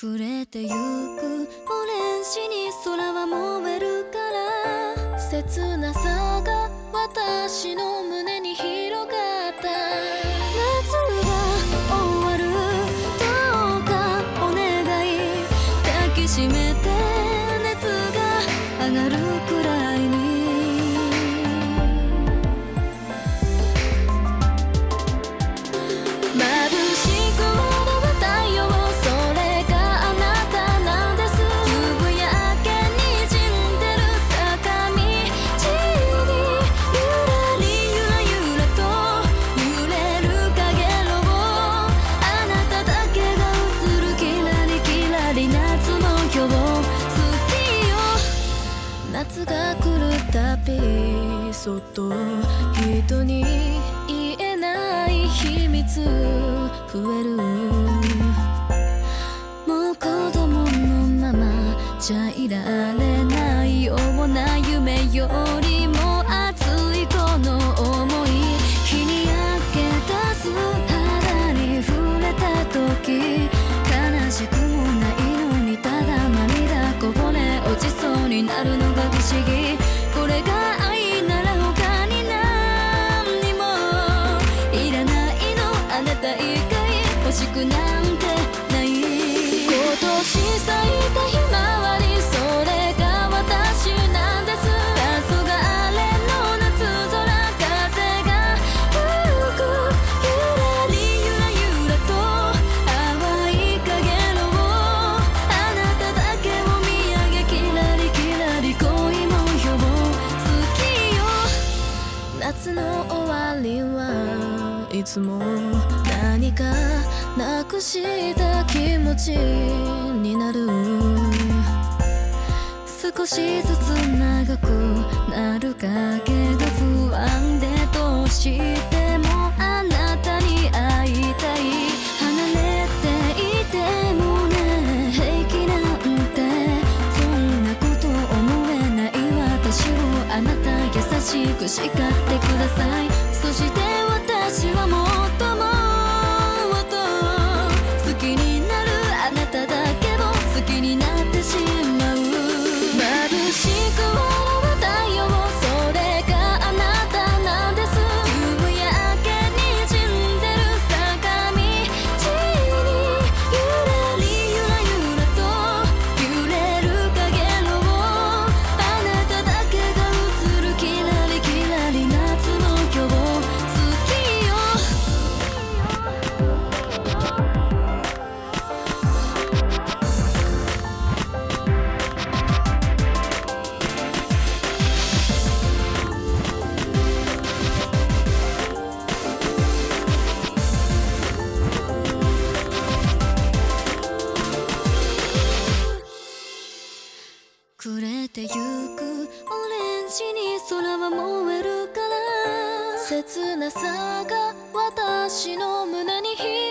暮れてゆくオレンジに空は燃えるから切なさが私の胸に広がった夏が終わるどうかお願い抱きしめて熱が上がるくらいに夏が来るたびそっと人に言えない秘密増えるもう子供のままじゃいられないような夢よりも熱いこの想い日に焼け出す肌に触れた時悲しくもないのにただ涙こぼれ落ちそうになるのが不思議これが愛なら他に何にもいらないのあなた以外欲しくなんてない今年咲いたひまわりそれが私なんです黄昏の夏空風が吹くゆらりゆらゆらと淡い影のあなただけを見上げキラリキラリ恋模様好きよ夏の終わりはいつも何かなくした気持ちになる少しずつ長くなるかけど不安でどうしてもあなたに会いたい離れていてもね平気なんてそんなこと思えない私をあなた優しく叱ってくださいそして私はもっともっと好きになるあなただけを好きになってしまう眩しく笑う太陽それがあなたなんです夕焼けにじんでる坂道にゆらりゆらゆらと揺れる影のあなただけが映るキラリキラリ夏の今日好きよ暮れてゆくオレンジに空は燃えるから切なさが私の胸に広がる